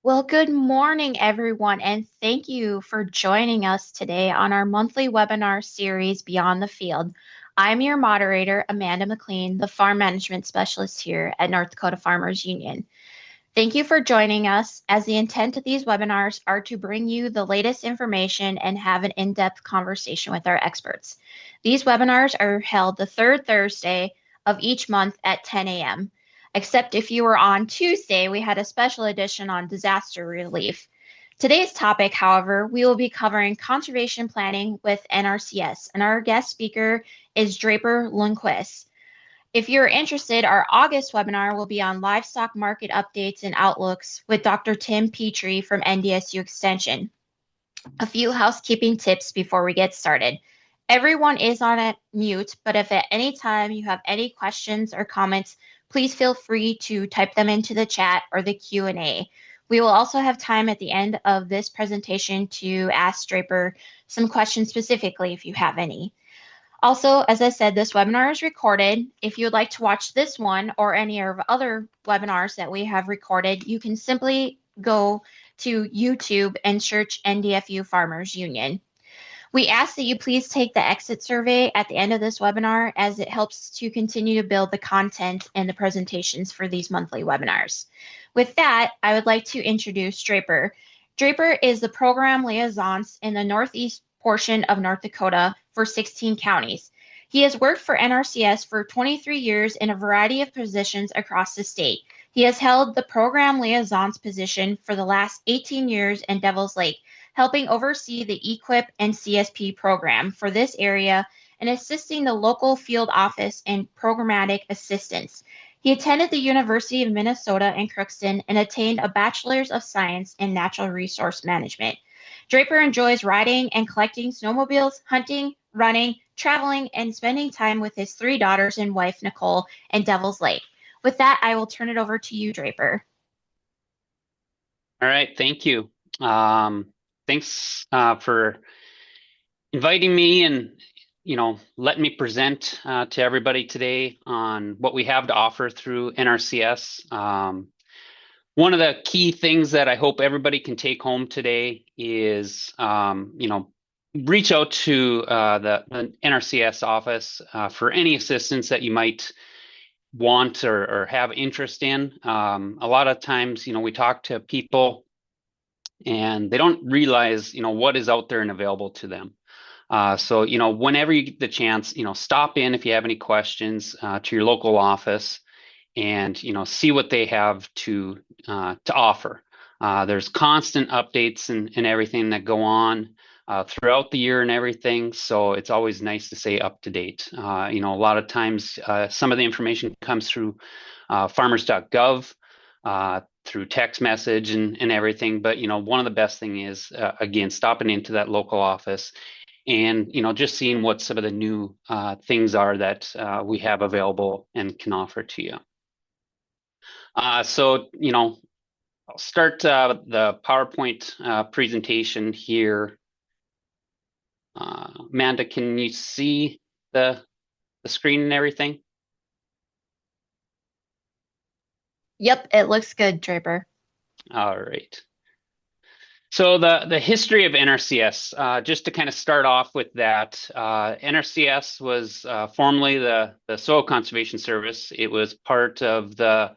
Well, good morning, everyone, and thank you for joining us today on our monthly webinar series, Beyond the Field. I'm your moderator, Amanda McLean, the Farm Management Specialist here at North Dakota Farmers Union. Thank you for joining us, as the intent of these webinars are to bring you the latest information and have an in-depth conversation with our experts. These webinars are held the third Thursday of each month at 10 a.m. Except if you were on Tuesday, we had a special edition on disaster relief. Today's topic, however, we will be covering conservation planning with NRCS, and our guest speaker is Draper Lundquist. If you're interested, our August webinar will be on livestock market updates and outlooks with Dr. Tim Petrie from NDSU Extension. A few housekeeping tips before we get started. Everyone is on a mute, but if at any time you have any questions or comments, please feel free to type them into the chat or the Q&A. We will also have time at the end of this presentation to ask Draper some questions specifically if you have any. Also, as I said, this webinar is recorded. If you would like to watch this one or any of our other webinars that we have recorded, you can simply go to YouTube and search NDFU Farmers Union. We ask that you please take the exit survey at the end of this webinar, as it helps to continue to build the content and the presentations for these monthly webinars. With that, I would like to introduce Draper. Draper is the program liaison in the northeast portion of North Dakota for 16 counties. He has worked for NRCS for 23 years in a variety of positions across the state. He has held the program liaison's position for the last 18 years in Devils Lake, helping oversee the EQIP and CSP program for this area and assisting the local field office in programmatic assistance. He attended the University of Minnesota in Crookston and attained a Bachelor's of Science in Natural Resource Management. Draper enjoys riding and collecting snowmobiles, hunting, running, traveling, and spending time with his three daughters and wife, Nicole, in Devils Lake. With that, I will turn it over to you, Draper. All right, thank you. Thanks for inviting me and letting me present to everybody today on what we have to offer through NRCS. One of the key things that I hope everybody can take home today is reach out to the NRCS office for any assistance that you might want or have interest in. A lot of times, we talk to people and they don't realize, what is out there and available to them. So, whenever you get the chance, stop in if you have any questions to your local office and, see what they have to offer. There's constant updates and everything that go on throughout the year and everything. So it's always nice to stay up to date. A lot of times some of the information comes through farmers.gov, through text message and everything. But, one of the best thing is, again, stopping into that local office and, just seeing what some of the new things are that we have available and can offer to you. So, I'll start the PowerPoint presentation here. Amanda, can you see the screen and everything? Yep, it looks good, Draper. All right. So the history of NRCS, just to kind of start off with that, NRCS was formerly the Soil Conservation Service. It was part of the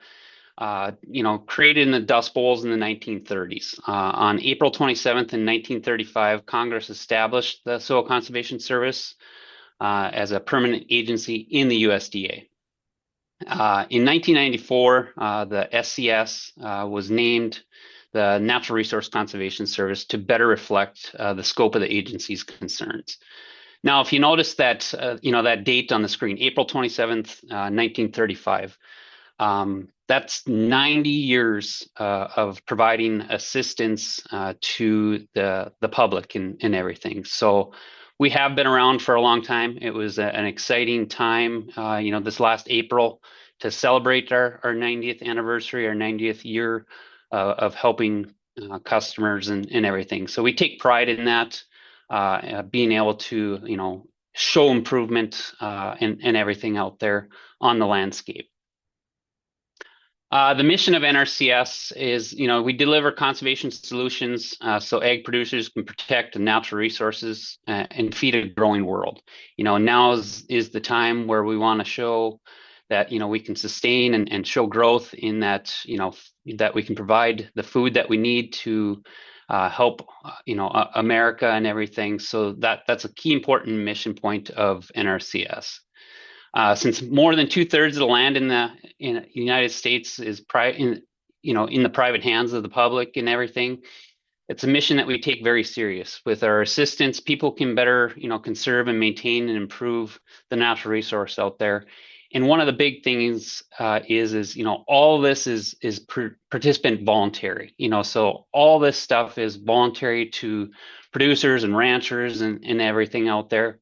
created in the Dust Bowls in the 1930s. On April 27th in 1935, Congress established the Soil Conservation Service as a permanent agency in the USDA. In 1994, the SCS was named the Natural Resource Conservation Service to better reflect the scope of the agency's concerns. Now, if you notice that, that date on the screen, April 27th, 1935, that's 90 years of providing assistance to the public and everything. So we have been around for a long time. It was an exciting time, this last April to celebrate our 90th anniversary, our 90th year of helping customers and everything. So we take pride in that, being able to, show improvement and everything out there on the landscape. The mission of NRCS is, we deliver conservation solutions so ag producers can protect the natural resources and feed a growing world. Now is the time where we want to show that, we can sustain and show growth in that, that we can provide the food that we need to help, America and everything. So that's a key important mission point of NRCS. Since more than two-thirds of the land in the United States is in the private hands of the public and everything, it's a mission that we take very serious. With our assistance, people can better, conserve and maintain and improve the natural resource out there. And one of the big things is all this is participant voluntary. So all this stuff is voluntary to producers and ranchers and everything out there.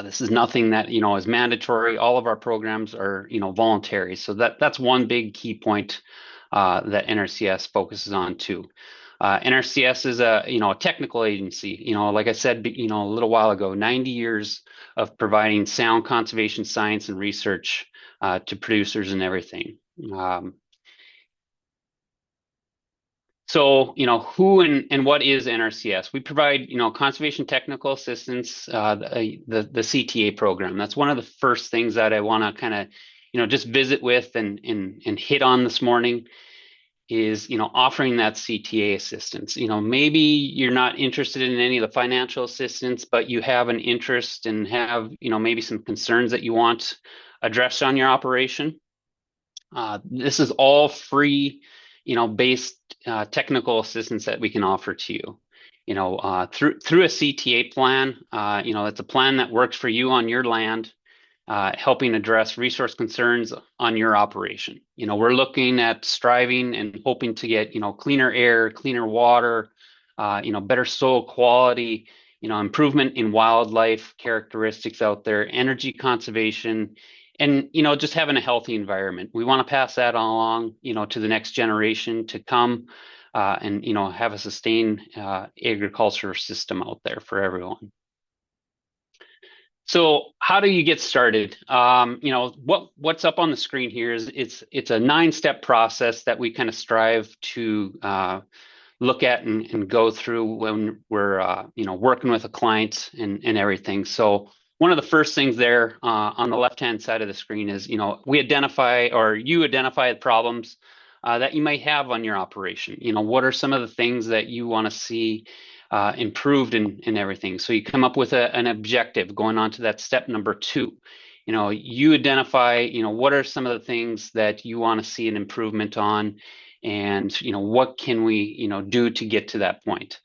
This is nothing that is mandatory. All of our programs are voluntary. So that's one big key point that NRCS focuses on too. NRCS is a technical agency. Like I said, a little while ago, 90 years of providing sound conservation science and research to producers and everything. So, who and what is NRCS? We provide, conservation technical assistance, the CTA program. That's one of the first things that I want to kind of, just visit with and hit on this morning is, offering that CTA assistance. Maybe you're not interested in any of the financial assistance, but you have an interest and have, maybe some concerns that you want addressed on your operation. This is all free, based technical assistance that we can offer to you. Through a CTA plan, it's a plan that works for you on your land, helping address resource concerns on your operation. We're looking at striving and hoping to get, cleaner air, cleaner water, better soil quality, improvement in wildlife characteristics out there, energy conservation, and just having a healthy environment. We want to pass that along, to the next generation to come, and have a sustained agriculture system out there for everyone. So how do you get started? What's up on the screen here is it's a 9-step process that we kind of strive to look at and go through when we're working with a client and everything. So one of the first things there on the left-hand side of the screen is we identify, or you identify, the problems that you might have on your operation. What are some of the things that you want to see improved in everything? So you come up with an objective going on to that step number 2. You identify what are some of the things that you want to see an improvement on, and what can we do to get to that point.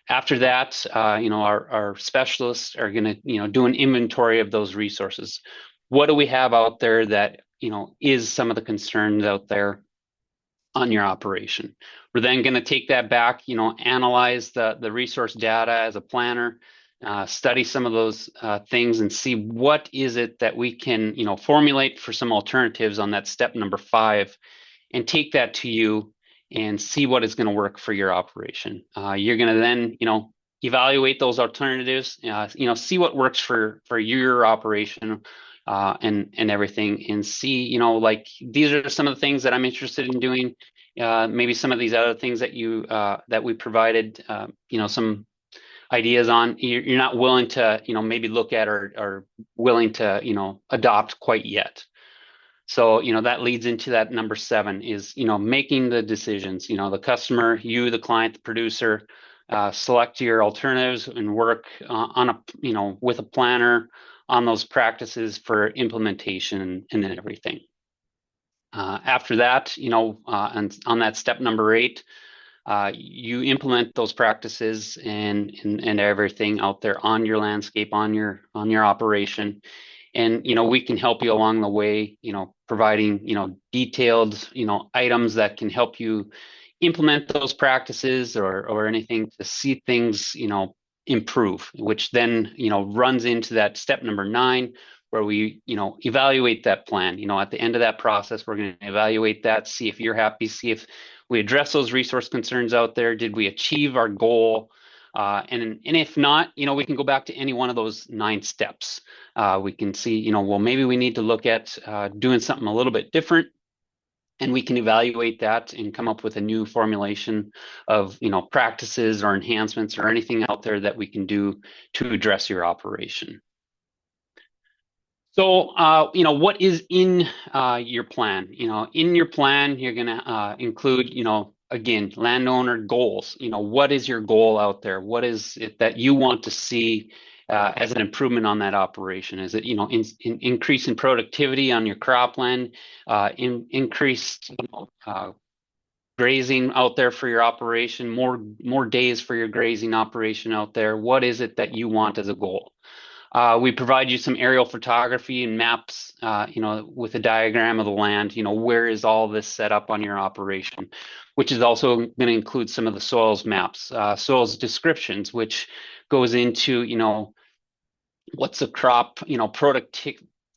After that, our specialists are going to do an inventory of those resources. What do we have out there that is some of the concerns out there on your operation? We're then going to take that back, analyze the resource data as a planner, study some of those things and see what is it that we can, formulate for some alternatives on that step number 5, and take that to you and see what is going to work for your operation. You're going to then, evaluate those alternatives, see what works for your operation, and everything, and see, like, these are some of the things that I'm interested in doing. Maybe some of these other things that that we provided, some ideas on, you're not willing to, maybe look at or willing to, adopt quite yet. So, that leads into that number 7 is, making the decisions. The customer, you, the client, the producer, select your alternatives and work on with a planner on those practices for implementation and everything. After that, and on that step number 8, you implement those practices and everything out there on your landscape, on your operation. And, we can help you along the way, providing, detailed, items that can help you implement those practices or anything to see things, improve, which then, runs into that step number 9, where we, evaluate that plan. At the end of that process, we're going to evaluate that, see if you're happy, see if we address those resource concerns out there. Did we achieve our goal? And if not, we can go back to any one of those 9 steps. We can see, well, maybe we need to look at doing something a little bit different. and we can evaluate that and come up with a new formulation of, practices or enhancements or anything out there that we can do to address your operation. So, what is in your plan? In your plan, you're going to include, again, landowner goals. What is your goal out there? What is it that you want to see as an improvement on that operation? Is it, increase in productivity on your cropland, increased, grazing out there for your operation, more days for your grazing operation out there? What is it that you want as a goal? We provide you some aerial photography and maps, with a diagram of the land, where is all this set up on your operation, which is also going to include some of the soils maps, soils descriptions, which goes into, what's the crop,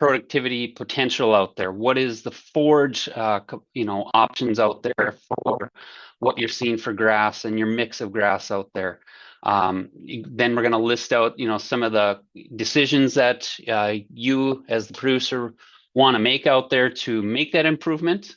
productivity potential out there? What is the forage, options out there for what you're seeing for grass and your mix of grass out there? Then we're going to list out, some of the decisions that you as the producer want to make out there to make that improvement.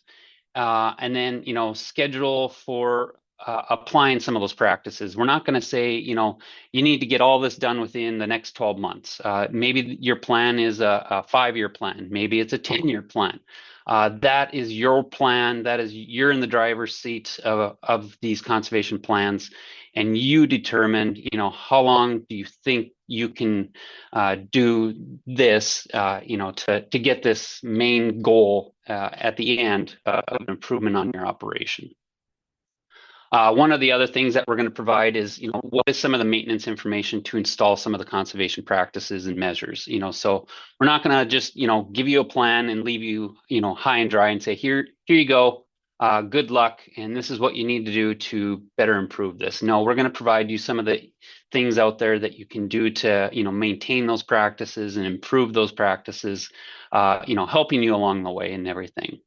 And then, schedule for applying some of those practices. We're not going to say, you need to get all this done within the next 12 months. Maybe your plan is a 5-year plan. Maybe it's a 10-year plan. That is your plan. You're in the driver's seat of these conservation plans, and you determine, how long do you think you can do this, to get this main goal at the end of improvement on your operation. One of the other things that we're going to provide is, what is some of the maintenance information to install some of the conservation practices and measures. So we're not going to just, give you a plan and leave you, high and dry and say, here you go, good luck, and this is what you need to do to better improve this. No, we're going to provide you some of the things out there that you can do to, maintain those practices and improve those practices, helping you along the way and everything.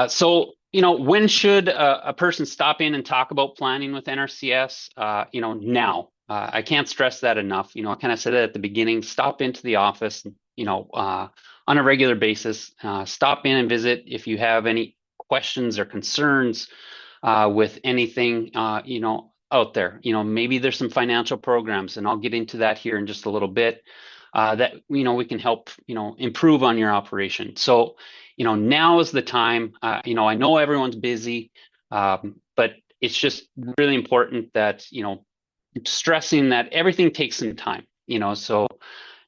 So, when should a person stop in and talk about planning with NRCS? Now. I can't stress that enough. I kind of said it at the beginning. Stop into the office, on a regular basis. Stop in and visit if you have any questions or concerns with anything, out there. Maybe there's some financial programs, and I'll get into that here in just a little bit, that, we can help, improve on your operation. So, now is the time. I know everyone's busy, but it's just really important that, stressing that everything takes some time, so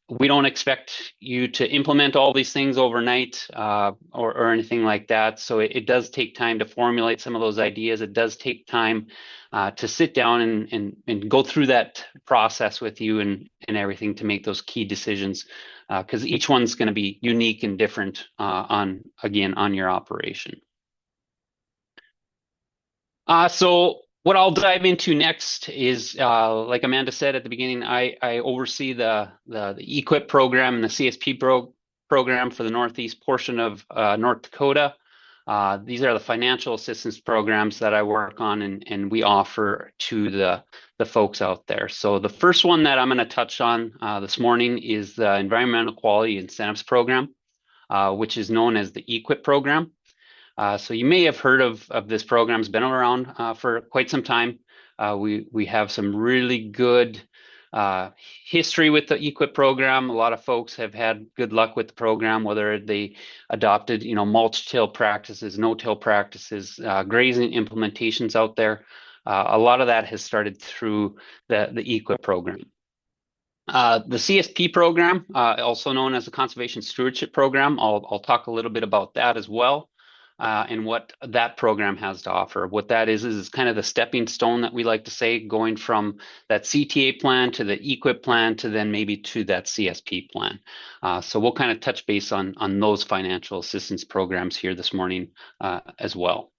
we don't expect you to implement all these things overnight, or anything like that. So it does take time to formulate some of those ideas. It does take time to sit down and go through that process with you and everything to make those key decisions, because each one's going to be unique and different on your operation. So what I'll dive into next is, like Amanda said at the beginning, I oversee the EQIP program and the CSP program for the northeast portion of North Dakota. These are the financial assistance programs that I work on and we offer to the folks out there. So the first one that I'm going to touch on this morning is the Environmental Quality Incentives Program, which is known as the EQIP program. So you may have heard of this program. It's been around for quite some time. We have some really good history with the EQIP program. A lot of folks have had good luck with the program, whether they adopted, mulch till practices, no-till practices, grazing implementations out there. A lot of that has started through the EQIP program. The CSP program, also known as the Conservation Stewardship Program, I'll talk a little bit about that as well. And what that program has to offer. What that is kind of the stepping stone that we like to say, going from that CTA plan to the EQIP plan to then maybe to that CSP plan. So we'll kind of touch base on those financial assistance programs here this morning as well.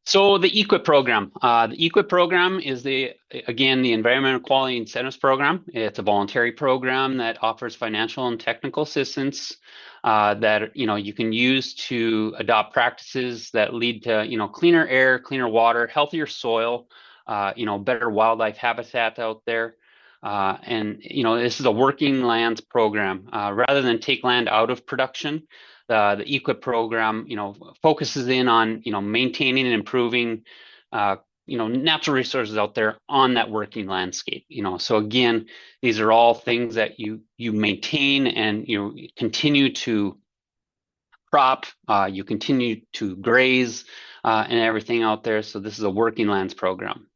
So the EQIP program. The EQIP program is again, the Environmental Quality Incentives Program. It's a voluntary program that offers financial and technical assistance that you can use to adopt practices that lead to cleaner air, cleaner water, healthier soil, better wildlife habitat out there. And this is a working lands program. Rather than take land out of production, the EQIP program, focuses in on, maintaining and improving, natural resources out there on that working landscape. So again, these are all things that you maintain and continue to crop, you continue to graze, and everything out there. So this is a working lands program.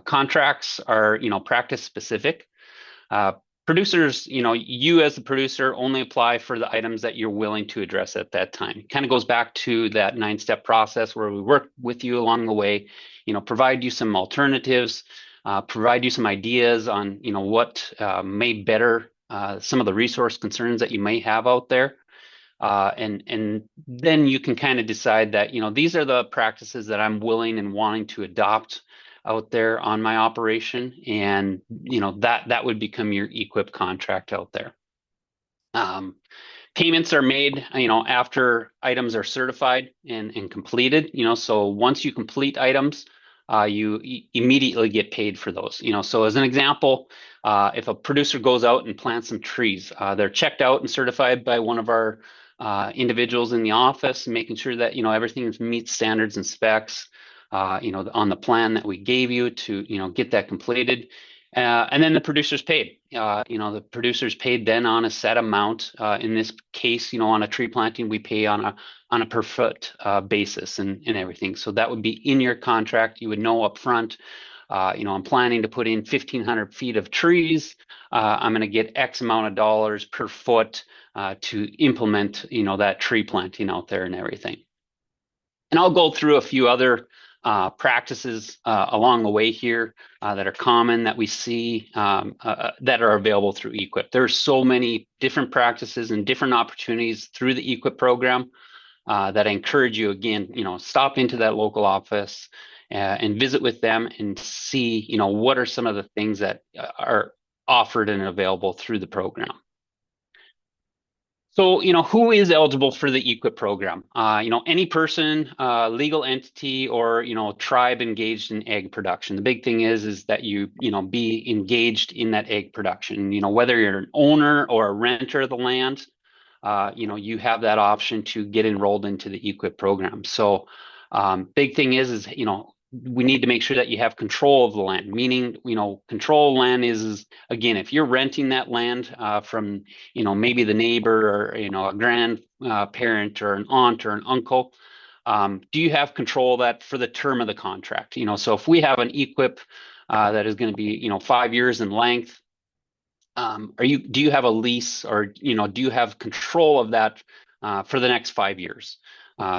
Contracts are, practice specific. Uh, Producers, you as the producer only apply for the items that you're willing to address at that time. Kind of goes back to that 9-step process where we work with you along the way, provide you some alternatives, provide you some ideas on, what may better some of the resource concerns that you may have out there. And then you can kind of decide that, these are the practices that I'm willing and wanting to adopt out there on my operation. And, that would become your EQIP contract out there. Payments are made, after items are certified and completed, so once you complete items, you immediately get paid for those. So as an example, if a producer goes out and plants some trees, they're checked out and certified by one of our individuals in the office, making sure that everything meets standards and specs, on the plan that we gave you to get that completed, and then the producer's paid. The producer's paid then on a set amount. In this case, on a tree planting, we pay on a per foot basis and everything. So that would be in your contract. You would know up front. I'm planning to put in 1,500 feet of trees. I'm going to get X amount of dollars per foot to implement, that tree planting out there and everything. And I'll go through a few other practices along the way here that are common that we see that are available through EQIP. There's so many different practices and different opportunities through the EQIP program that I encourage you, again, stop into that local office and visit with them and see, what are some of the things that are offered and available through the program. So, who is eligible for the EQIP program? Any person, legal entity, or, tribe engaged in egg production. The big thing is that you be engaged in that egg production. Whether you're an owner or a renter of the land, you have that option to get enrolled into the EQIP program. So, big thing is we need to make sure that you have control of the land, meaning, control of land is again, if you're renting that land from, maybe the neighbor or, a grandparent or an aunt or an uncle, do you have control of that for the term of the contract? So if we have an EQIP that is going to be, 5 years in length, do you have a lease or, do you have control of that for the next 5 years?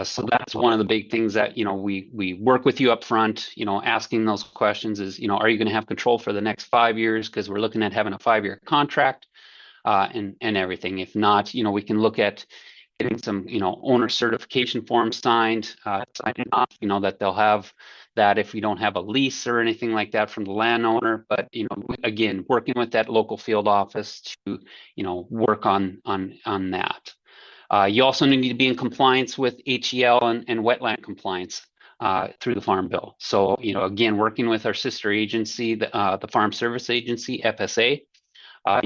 So that's one of the big things that, we work with you up front, asking those questions is, are you going to have control for the next 5 years? Because we're looking at having a 5-year contract and everything. If not, we can look at getting some, owner certification forms signed off, that they'll have that if we don't have a lease or anything like that from the landowner. But, again, working with that local field office to, work on that. You also need to be in compliance with HEL and wetland compliance through the Farm Bill. So, again, working with our sister agency, the Farm Service Agency, FSA,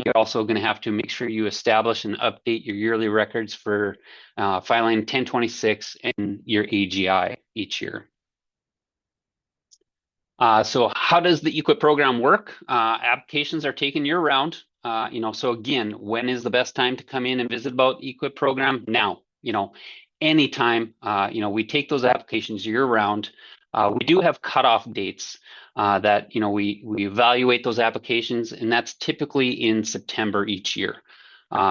you're also going to have to make sure you establish and update your yearly records for filing 1026 and your AGI each year. So how does the EQIP program work? Applications are taken year round. So again, when is the best time to come in and visit about EQIP program? Now, anytime, we take those applications year round. We do have cutoff dates that, we evaluate those applications, and that's typically in September each year.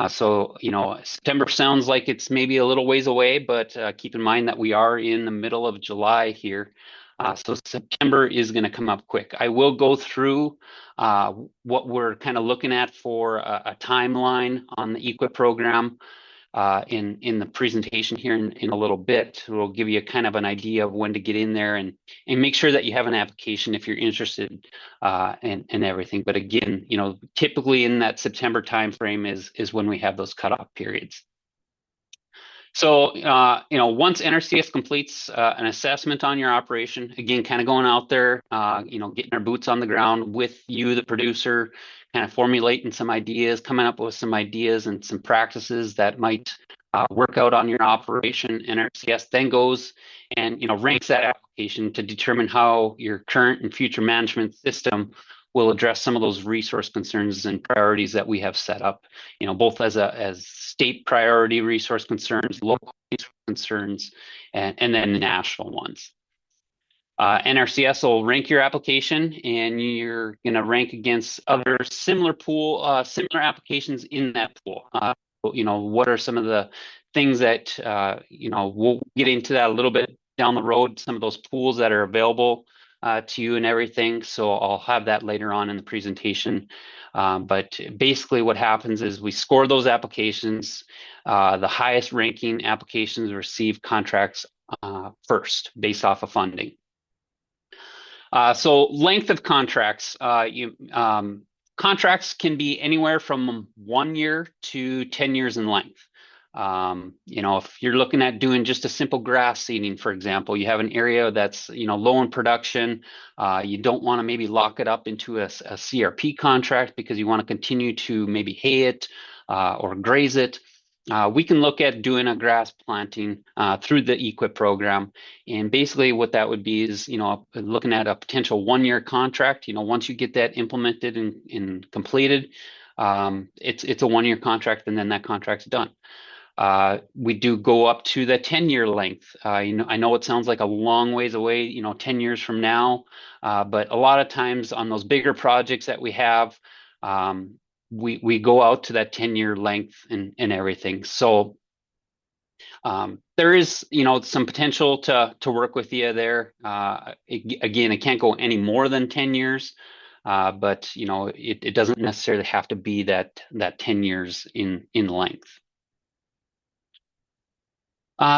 So, September sounds like it's maybe a little ways away, but keep in mind that we are in the middle of July here. So September is going to come up quick. I will go through what we're kind of looking at for a timeline on the EQIP program in the presentation here in a little bit. We'll give you kind of an idea of when to get in there and make sure that you have an application if you're interested and everything. But again, typically in that September timeframe is when we have those cutoff periods. So, once NRCS completes an assessment on your operation, again, kind of going out there, getting our boots on the ground with you, the producer, kind of formulating some ideas, coming up with some ideas and some practices that might work out on your operation. NRCS then goes and ranks that application to determine how your current and future management system will address some of those resource concerns and priorities that we have set up, both as state priority resource concerns, local resource concerns, and then the national ones. NRCS will rank your application, and you're going to rank against other similar applications in that pool. What are some of the things that we'll get into that a little bit down the road, some of those pools that are available to you and everything. So I'll have that later on in the presentation. But basically what happens is we score those applications. The highest ranking applications receive contracts first based off of funding. So length of contracts, contracts can be anywhere from 1 year to 10 years in length. If you're looking at doing just a simple grass seeding, for example, you have an area that's, low in production. You don't want to maybe lock it up into a CRP contract because you want to continue to maybe hay it or graze it. We can look at doing a grass planting through the EQIP program. And basically what that would be is, looking at a potential 1-year contract. Once you get that implemented and completed, it's a 1-year contract, and then that contract's done. We do go up to the 10-year length. I know it sounds like a long ways away, 10 years from now, but a lot of times on those bigger projects that we have, we go out to that 10-year length and everything. So there is, some potential to work with you there. Again, it can't go any more than 10 years, but it doesn't necessarily have to be that 10 years in length.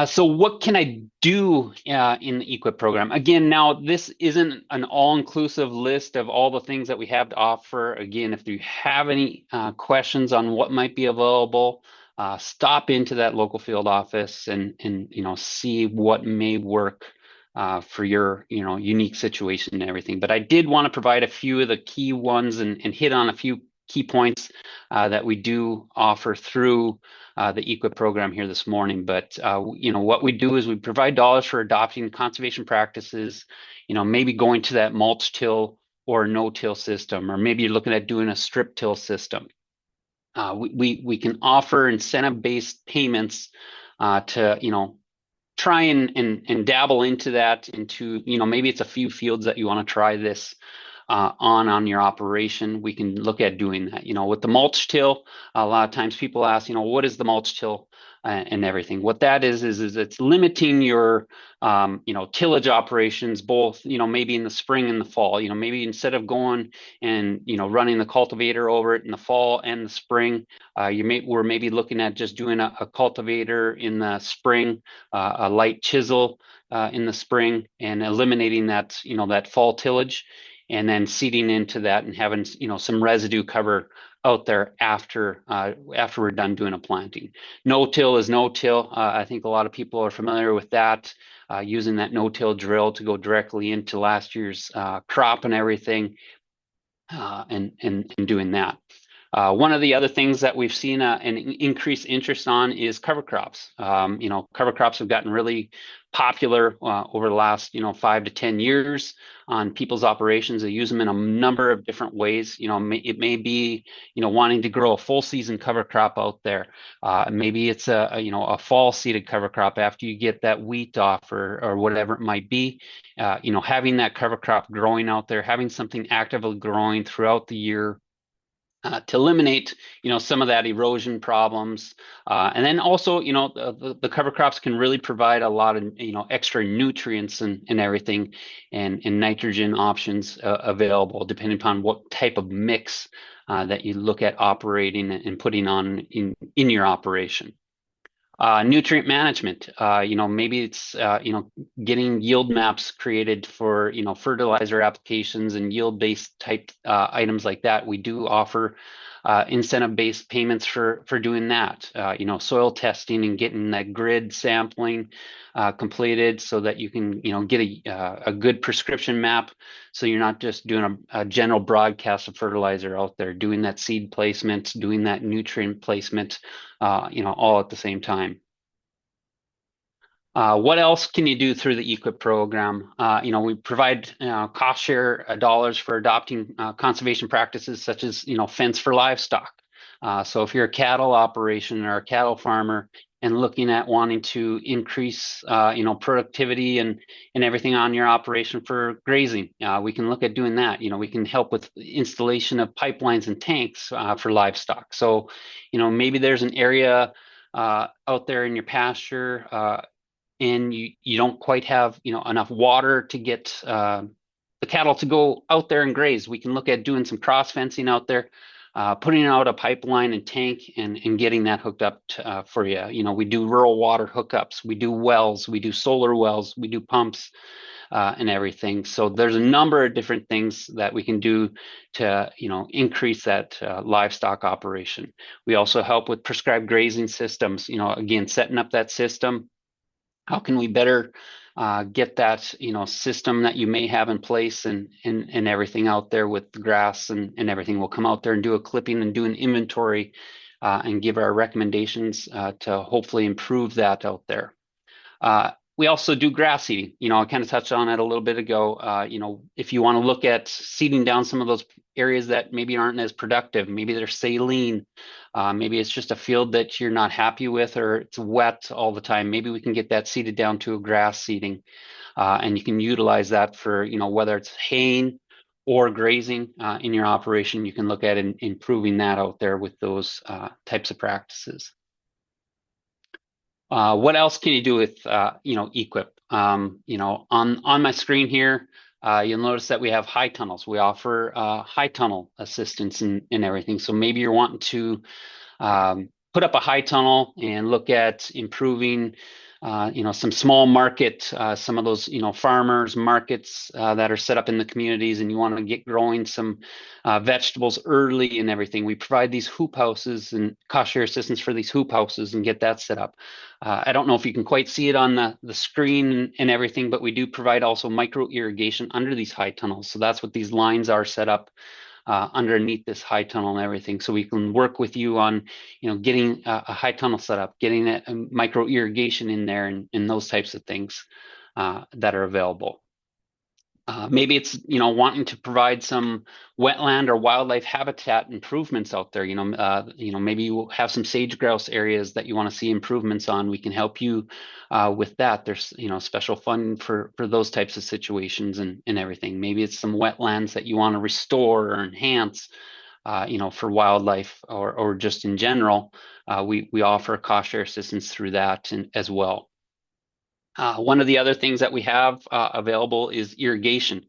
So what can I do in the EQIP program? Again, now this isn't an all-inclusive list of all the things that we have to offer. Again, if you have any questions on what might be available, stop into that local field office and see what may work for your unique situation and everything. But I did want to provide a few of the key ones and hit on a few key points that we do offer through the EQIP program here this morning. But what we do is we provide dollars for adopting conservation practices, maybe going to that mulch till or no-till system, or maybe you're looking at doing a strip till system. We can offer incentive-based payments to try and dabble into that, maybe it's a few fields that you want to try this on your operation. We can look at doing that. With the mulch till, a lot of times people ask, what is the mulch till and everything? What that is it's limiting your tillage operations, both maybe in the spring and the fall. Maybe instead of going and running the cultivator over it in the fall and the spring, we're maybe looking at just doing a cultivator in the spring, a light chisel in the spring, and eliminating that that fall tillage, and then seeding into that and having some residue cover out there after we're done doing a planting. No-till is no-till. I think a lot of people are familiar with that, using that no-till drill to go directly into last year's crop and everything, and doing that. One of the other things that we've seen an increased interest on is cover crops. Cover crops have gotten really popular over the last 5 to 10 years on people's operations. They use them in a number of different ways. It may be wanting to grow a full season cover crop out there. Maybe it's a fall seeded cover crop after you get that wheat off or whatever it might be. Having that cover crop growing out there, having something actively growing throughout the year, to eliminate, some of that erosion problems. And then also, the cover crops can really provide a lot of, extra nutrients and everything, and nitrogen options available depending upon what type of mix that you look at operating and putting on in your operation. Nutrient management, maybe it's, getting yield maps created for, fertilizer applications and yield-based type items like that. We do offer incentive-based payments for doing that. Soil testing and getting that grid sampling completed so that you can, get a good prescription map. So you're not just doing a general broadcast of fertilizer out there, doing that seed placement, doing that nutrient placement, all at the same time. What else can you do through the EQIP program? We provide cost share dollars for adopting conservation practices such as, fence for livestock. So if you're a cattle operation or a cattle farmer and looking at wanting to increase, productivity and everything on your operation for grazing, we can look at doing that. We can help with installation of pipelines and tanks for livestock. So, maybe there's an area out there in your pasture and you don't quite have enough water to get the cattle to go out there and graze. We can look at doing some cross fencing out there, putting out a pipeline and tank and getting that hooked up for you. We do rural water hookups, we do wells, we do solar wells, we do pumps and everything. So there's a number of different things that we can do to increase that livestock operation. We also help with prescribed grazing systems. Again, setting up that system. How can we better get that system that you may have in place and everything out there with the grass and everything? We'll come out there and do a clipping and do an inventory and give our recommendations to hopefully improve that out there. We also do grass seeding. I kind of touched on it a little bit ago. If you want to look at seeding down some of those areas that maybe aren't as productive, maybe they're saline, maybe it's just a field that you're not happy with, or it's wet all the time. Maybe we can get that seeded down to a grass seeding, and you can utilize that for whether it's haying or grazing in your operation. You can look at improving that out there with those types of practices. What else can you do with EQIP? On my screen here, you'll notice that we have high tunnels. We offer high tunnel assistance and everything. So maybe you're wanting to put up a high tunnel and look at improving some small market, some of those farmers markets that are set up in the communities, and you want to get growing some vegetables early and everything. We provide these hoop houses and cost share assistance for these hoop houses and get that set up. I don't know if you can quite see it on the screen and everything, but we do provide also micro irrigation under these high tunnels. So that's what these lines are set up underneath this high tunnel and everything. So we can work with you on, getting a high tunnel set up, getting that micro irrigation in there and those types of things that are available. Maybe it's, wanting to provide some wetland or wildlife habitat improvements out there. Maybe you have some sage grouse areas that you want to see improvements on. We can help you with that. There's, special funding for those types of situations and everything. Maybe it's some wetlands that you want to restore or enhance, for wildlife or just in general. We offer cost share assistance through that as well. One of the other things that we have available is irrigation.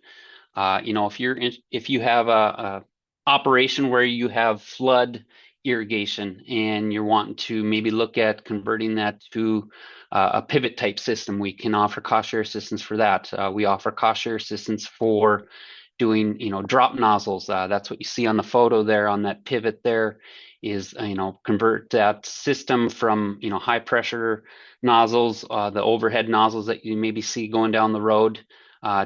If you have a operation where you have flood irrigation and you're wanting to maybe look at converting that to a pivot type system, we can offer cost share assistance for that. We offer cost share assistance for doing, drop nozzles. That's what you see on the photo there on that pivot there is, convert that system from, high pressure nozzles, the overhead nozzles that you maybe see going down the road,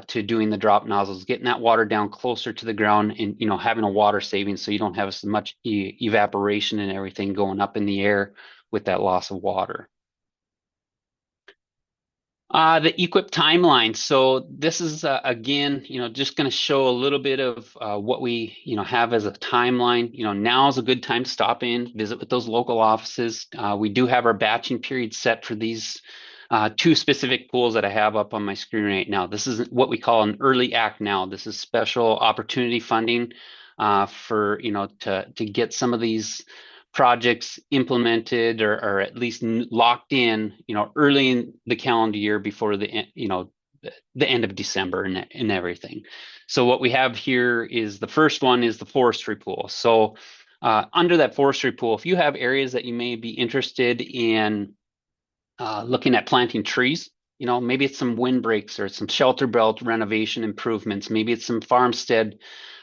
to doing the drop nozzles, getting that water down closer to the ground and, having a water saving so you don't have as much evaporation and everything going up in the air with that loss of water. The EQIP timeline. So this is, again, just going to show a little bit of what we, have as a timeline. Now is a good time to stop in, visit with those local offices. We do have our batching period set for these two specific pools that I have up on my screen right now. This is what we call an early act now. This is special opportunity funding for, to get some of these projects implemented or at least locked in, early in the calendar year before the end of December and everything. So what we have here is the first one is the forestry pool. So under that forestry pool, if you have areas that you may be interested in looking at planting trees, maybe it's some windbreaks or some shelter belt renovation improvements. Maybe it's some farmstead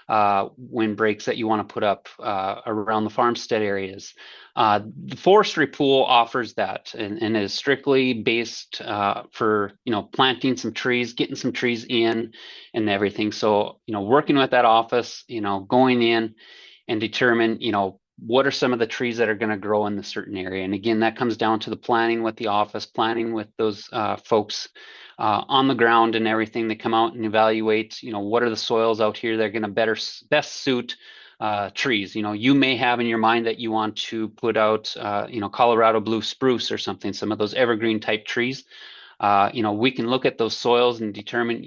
windbreaks that you want to put up around the farmstead areas. The forestry pool offers that and is strictly based for, planting some trees, getting some trees in and everything. So, working with that office, going in and determine, what are some of the trees that are going to grow in the certain area. And again, that comes down to the planning with the office, planning with those folks on the ground and everything. They come out and evaluate, what are the soils out here that are going to best suit trees. You may have in your mind that you want to put out, Colorado blue spruce or something, some of those evergreen type trees. We can look at those soils and determine,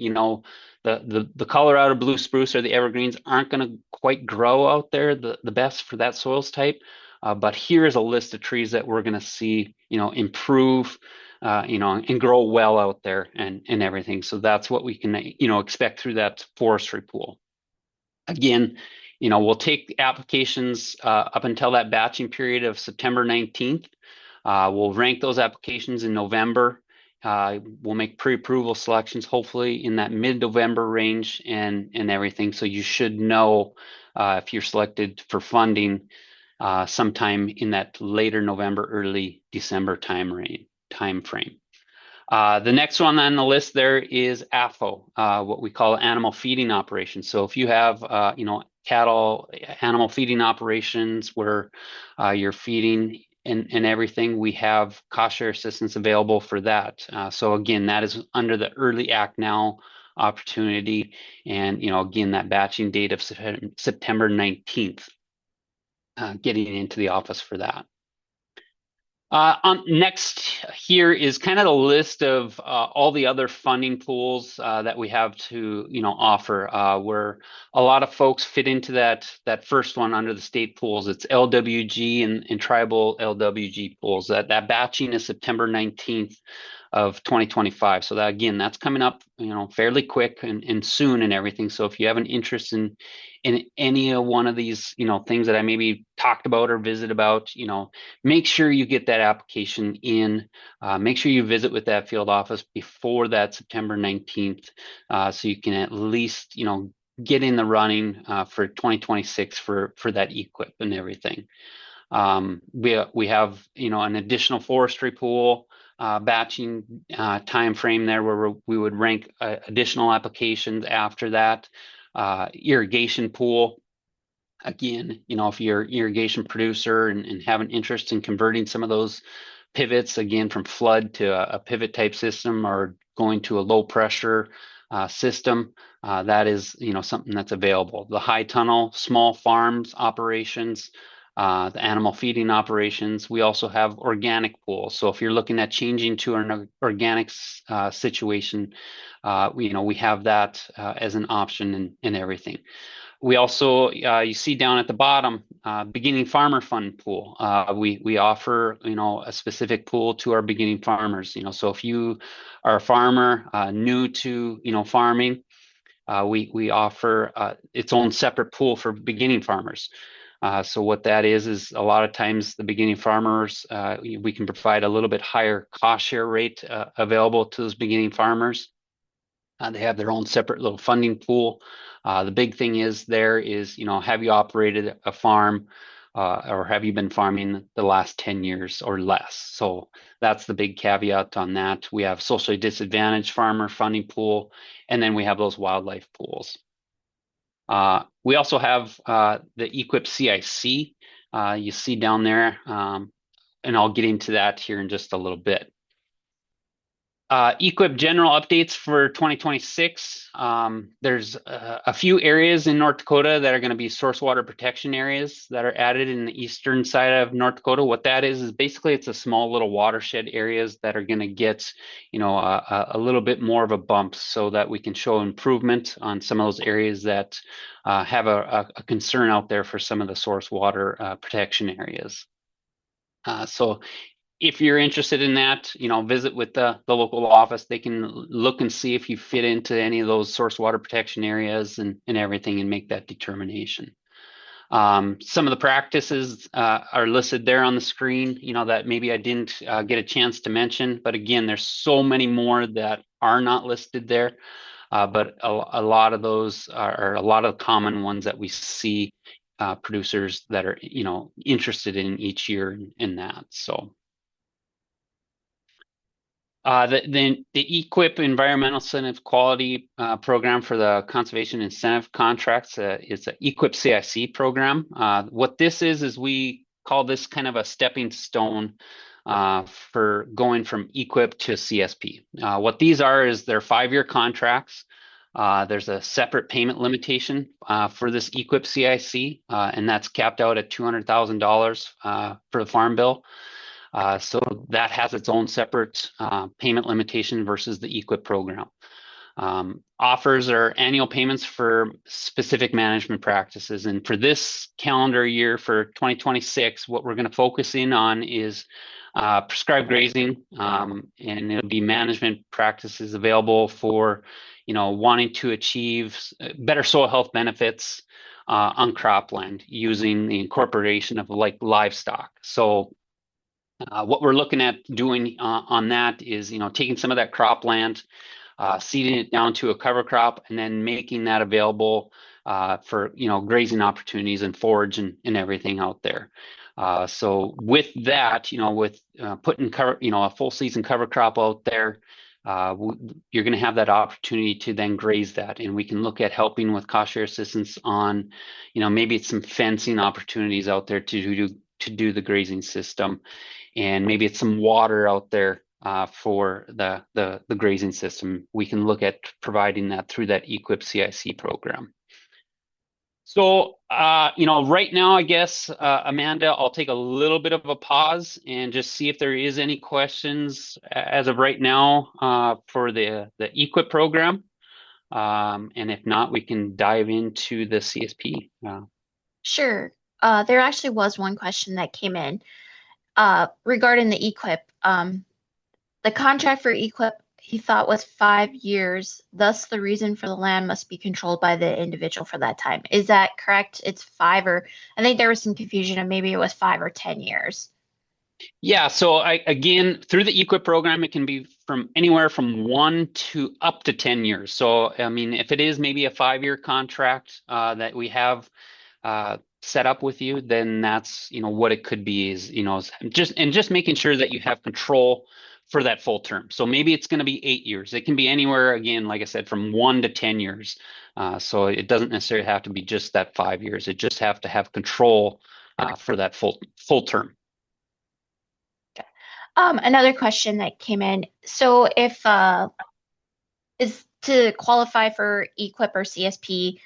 the Colorado blue spruce or the evergreens aren't going to quite grow out there the best for that soils type. But here is a list of trees that we're going to see, improve, and grow well out there and everything. So that's what we can, expect through that forestry pool. Again, we'll take applications up until that batching period of September 19th. We'll rank those applications in November. We'll make pre-approval selections, hopefully in that mid-November range and everything. So you should know if you're selected for funding sometime in that later November, early December time frame. The next one on the list there is AFO, what we call animal feeding operations. So if you have, cattle, animal feeding operations where you're feeding and everything, we have cost share assistance available for that. So again, that is under the Early Act Now opportunity. And, again, that batching date of September 19th, getting into the office for that. Next here is kind of the list of all the other funding pools that we have to, offer. Where a lot of folks fit into that first one under the state pools. It's LWG and tribal LWG pools. That batching is September 19th of 2025. So that, again, that's coming up, fairly quick and soon and everything. So if you have an interest in any one of these, things that I maybe talked about or visit about, make sure you get that application in. Make sure you visit with that field office before that September 19th, so you can at least, get in the running for 2026 for that EQIP and everything. We have, an additional forestry pool batching time frame there where we would rank additional applications after that. Irrigation pool. Again, if you're an irrigation producer and have an interest in converting some of those pivots, again, from flood to a pivot type system or going to a low pressure system, that is, something that's available. The high tunnel, small farms operations, the animal feeding operations. We also have organic pools. So if you're looking at changing to an organic situation, we have that as an option and everything. We also, you see down at the bottom, beginning farmer fund pool. We offer, a specific pool to our beginning farmers. So if you are a farmer new to, farming, we offer its own separate pool for beginning farmers. So what that is a lot of times the beginning farmers, we can provide a little bit higher cost share rate available to those beginning farmers. They have their own separate little funding pool. The big thing is, have you operated a farm or have you been farming the last 10 years or less? So that's the big caveat on that. We have socially disadvantaged farmer funding pool, and then we have those wildlife pools. We also have the EQIP CIC, you see down there, and I'll get into that here in just a little bit. EQIP general updates for 2026. There's a few areas in North Dakota that are going to be source water protection areas that are added in the eastern side of North Dakota. What that is basically it's a small little watershed areas that are going to get, a little bit more of a bump so that we can show improvement on some of those areas that have a concern out there for some of the source water protection areas. So if you're interested in that, visit with the local office. They can look and see if you fit into any of those source water protection areas and everything and make that determination. Some of the practices are listed there on the screen, that maybe I didn't get a chance to mention. But again, there's so many more that are not listed there. But a lot of those are a lot of common ones that we see producers that are, interested in each year in that. So. The EQIP Environmental Incentive Quality Program for the Conservation Incentive Contracts is an EQIP CIC program. What this is we call this kind of a stepping stone for going from EQIP to CSP. What these are is they're 5-year contracts. There's a separate payment limitation for this EQIP CIC, and that's capped out at $200,000 for the Farm Bill. So that has its own separate payment limitation versus the EQIP program. Offers are annual payments for specific management practices. And for this calendar year, for 2026, what we're going to focus in on is prescribed grazing, and it'll be management practices available for, wanting to achieve better soil health benefits on cropland using the incorporation of like livestock. So what we're looking at doing on that is, taking some of that cropland, seeding it down to a cover crop, and then making that available for, grazing opportunities and forage and everything out there. So with that, with putting cover, a full season cover crop out there, you're going to have that opportunity to then graze that, and we can look at helping with cost share assistance on, maybe it's some fencing opportunities out there to do the grazing system, and maybe it's some water out there for the grazing system. We can look at providing that through that EQIP CIC program. So, right now, I guess, Amanda, I'll take a little bit of a pause and just see if there is any questions as of right now for the EQIP program. And if not, we can dive into the CSP. Sure. There actually was one question that came in regarding the EQIP. The contract for EQIP he thought was 5 years. Thus, the reason for the land must be controlled by the individual for that time. Is that correct? It's 5, or I think there was some confusion of maybe it was 5 or 10 years. Yeah, so again, through the EQIP program, it can be from anywhere from 1 to up to 10 years. So, I mean, if it is maybe a 5-year contract that we have set up with you, then that's, what it could be is, just making sure that you have control for that full term. So maybe it's going to be 8 years. It can be anywhere, again, like I said, from 1 to 10 years. So it doesn't necessarily have to be just that 5 years. It just have to have control for that full term. Another question that came in. So if is to qualify for EQIP or CSP,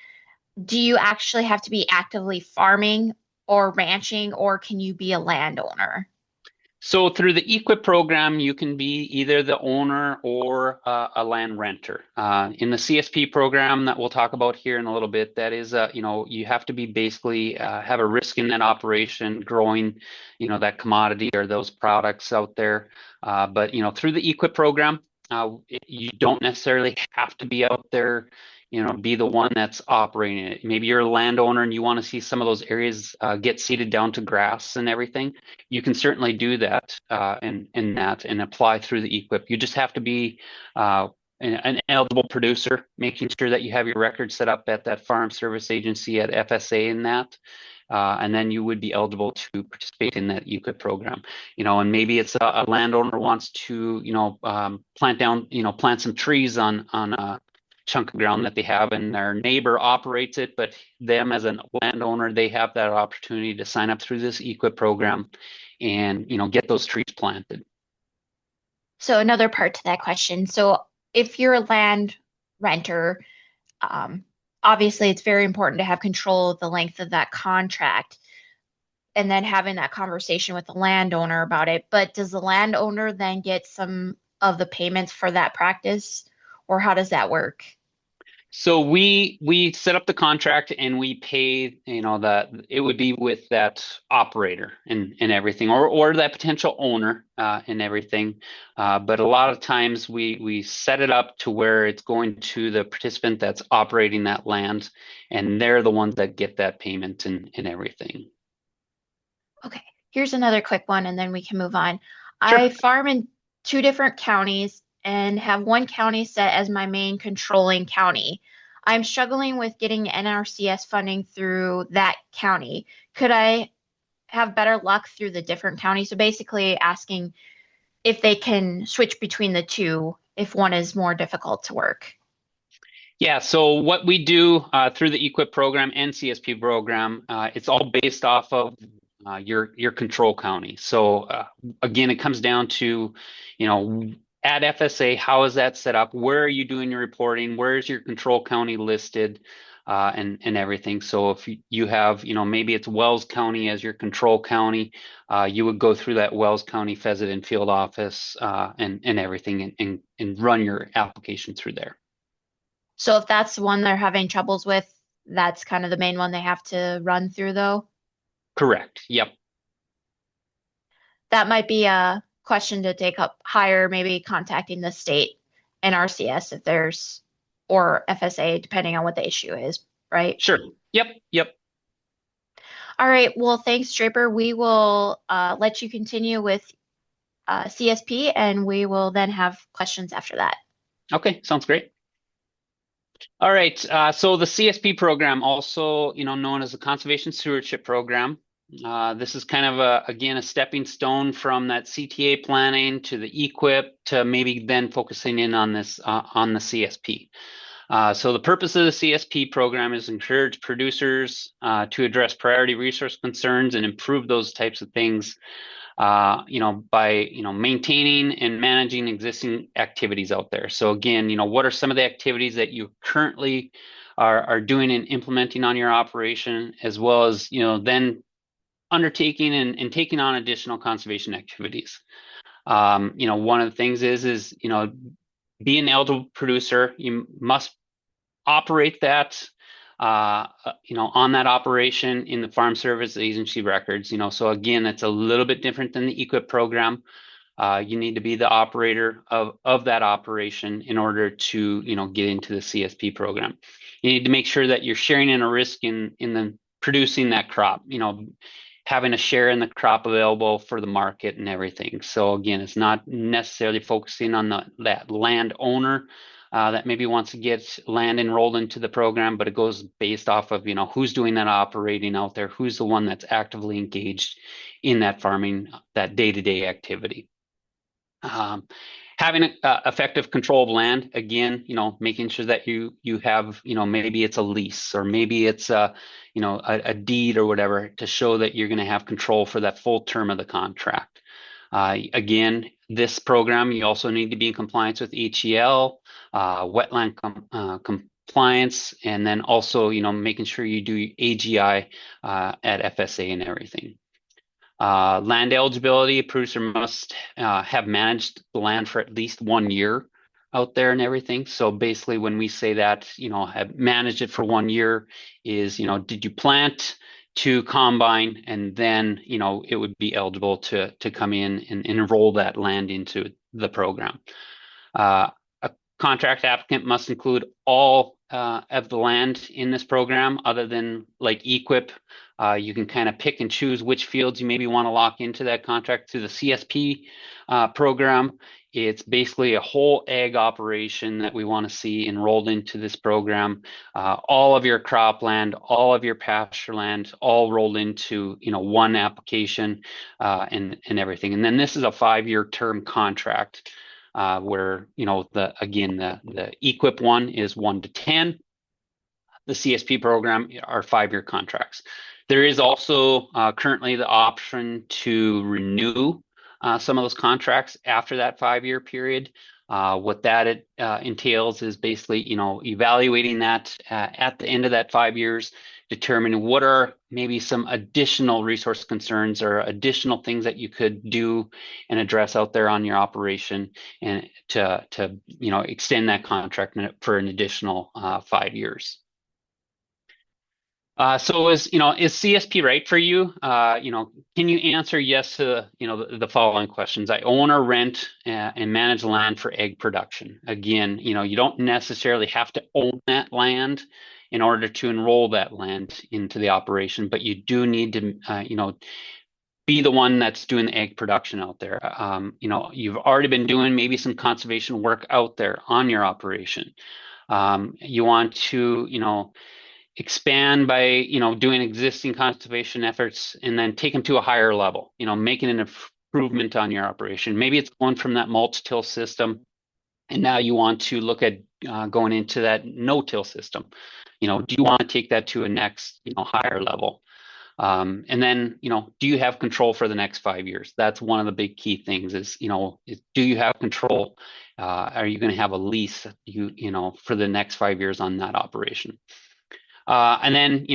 do you actually have to be actively farming or ranching, or can you be a landowner? So through the EQIP program, you can be either the owner or a land renter. In the CSP program that we'll talk about here in a little bit, that is, you have to be basically have a risk in that operation, growing, that commodity or those products out there. But through the EQIP program, you don't necessarily have to be out there, be the one that's operating it. Maybe you're a landowner and you want to see some of those areas get seeded down to grass and everything. You can certainly do that and apply through the EQIP. You just have to be an eligible producer, making sure that you have your record set up at that Farm Service Agency at FSA in that. And then you would be eligible to participate in that EQIP program, and maybe it's a landowner wants to, plant some trees on a chunk of ground that they have and their neighbor operates it, but them as a landowner, they have that opportunity to sign up through this EQIP program and, get those trees planted. So another part to that question. So if you're a land renter, obviously it's very important to have control of the length of that contract and then having that conversation with the landowner about it. But does the landowner then get some of the payments for that practice, or how does that work? So we set up the contract and we pay, that it would be with that operator and everything, or that potential owner and everything. But a lot of times we set it up to where it's going to the participant that's operating that land, and they're the ones that get that payment and everything. Okay, here's another quick one, and then we can move on. Sure. I farm in 2 different counties and have one county set as my main controlling county. I'm struggling with getting NRCS funding through that county. Could I have better luck through the different counties? So basically asking, if they can switch between the two if one is more difficult to work. Yeah, so what we do through the EQIP program and CSP program, it's all based off of your control county. So again, it comes down to, at FSA, how is that set up? Where are you doing your reporting? Where is your control county listed? And everything. So if you have, maybe it's Wells County as your control county, you would go through that Wells County Pheasant Field office and everything and run your application through there. So if that's the one they're having troubles with, that's kind of the main one they have to run through, though. Correct. Yep. That might be a question to take up higher, maybe contacting the state and RCS if there's, or FSA, depending on what the issue is, right? Sure. Yep. Yep. All right. Well, thanks, Draper. We will let you continue with CSP, and we will then have questions after that. Okay. Sounds great. All right. So the CSP program, also, known as the Conservation Stewardship Program. This is kind of again, a stepping stone from that CTA planning to the EQIP to maybe then focusing in on this, on the CSP. So the purpose of the CSP program is to encourage producers to address priority resource concerns and improve those types of things, by, maintaining and managing existing activities out there. So again, what are some of the activities that you currently are doing and implementing on your operation, as well as, then undertaking and taking on additional conservation activities. One of the things is, be an eligible producer, you must operate that, on that operation in the Farm Service Agency records. So again, it's a little bit different than the EQIP program. You need to be the operator of that operation in order to, get into the CSP program. You need to make sure that you're sharing in a risk in the producing that crop, having a share in the crop available for the market and everything. So again, it's not necessarily focusing on that landowner that maybe wants to get land enrolled into the program, but it goes based off of, who's doing that operating out there, who's the one that's actively engaged in that farming, that day-to-day activity. Having effective control of land, again, making sure that you have, maybe it's a lease or maybe it's a deed or whatever to show that you're going to have control for that full term of the contract. Again, this program, you also need to be in compliance with HEL, wetland compliance, and then also, making sure you do AGI at FSA and everything. Land eligibility, a producer must have managed the land for at least 1 year out there and everything. So basically when we say that, have managed it for 1 year is, did you plant to combine, and then, it would be eligible to come in and enroll that land into the program. A contract applicant must include all of the land in this program, other than like EQIP. You can kind of pick and choose which fields you maybe want to lock into that contract. Through the CSP program, it's basically a whole ag operation that we want to see enrolled into this program. All of your cropland, all of your pasture land, all rolled into, one application and everything. And then this is a 5-year term contract. Where, the EQIP one is 1 to 10. The CSP program are 5-year contracts. There is also currently the option to renew some of those contracts after that 5-year period. What that entails is basically, evaluating that at the end of that 5 years, determining what are maybe some additional resource concerns or additional things that you could do and address out there on your operation, and to extend that contract for an additional 5 years. So is CSP right for you? Can you answer yes to, the following questions? I own or rent and manage land for egg production. Again, you don't necessarily have to own that land in order to enroll that land into the operation, but you do need to, be the one that's doing the egg production out there. You've already been doing maybe some conservation work out there on your operation. You want to, expand by, doing existing conservation efforts and then take them to a higher level, making an improvement on your operation. Maybe it's going from that mulch-till system, and now you want to look at going into that no-till system. Do you want to take that to a next, higher level? And then, do you have control for the next 5 years? That's one of the big key things is, do you have control? Are you going to have a lease, for the next 5 years on that operation? And then,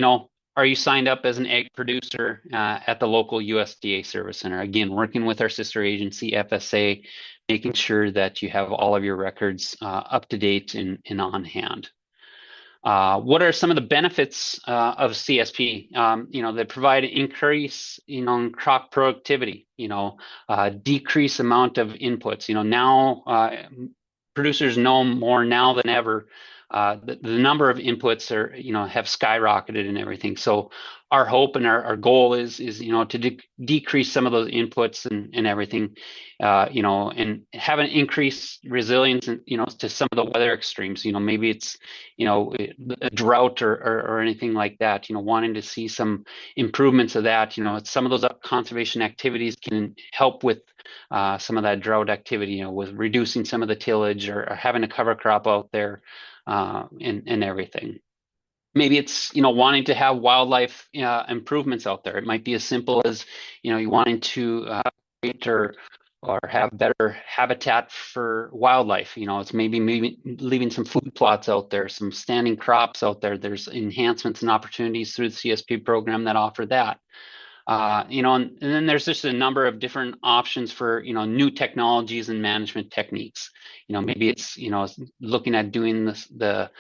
are you signed up as an egg producer at the local USDA service center? Again, working with our sister agency, FSA, making sure that you have all of your records up to date and on hand. What are some of the benefits of CSP? They provide increase, in crop productivity, decrease amount of inputs. Now producers know more now than ever. The number of inputs have skyrocketed and everything. So our hope and our goal is to decrease some of those inputs and everything, and have an increased resilience, to some of the weather extremes. Maybe it's, a drought or anything like that. Wanting to see some improvements of that. Some of those conservation activities can help with some of that drought activity. With reducing some of the tillage or having a cover crop out there. And everything. Maybe it's, wanting to have wildlife improvements out there. It might be as simple as, you wanting to create or have better habitat for wildlife. It's maybe leaving some food plots out there, some standing crops out there. There's enhancements and opportunities through the CSP program that offer that. And then there's just a number of different options for, new technologies and management techniques. Maybe it's, looking at doing the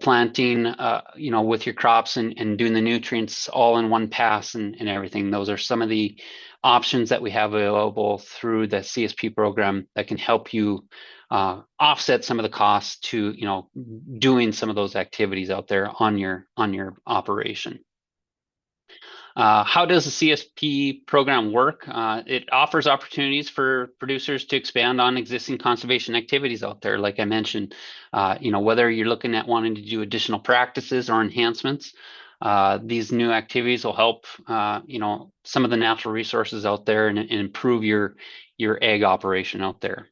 planting, with your crops and doing the nutrients all in one pass and everything. Those are some of the options that we have available through the CSP program that can help you offset some of the costs to, doing some of those activities out there on your operation. How does the CSP program work? It offers opportunities for producers to expand on existing conservation activities out there. Like I mentioned, whether you're looking at wanting to do additional practices or enhancements, these new activities will help, some of the natural resources out there and improve your ag operation out there.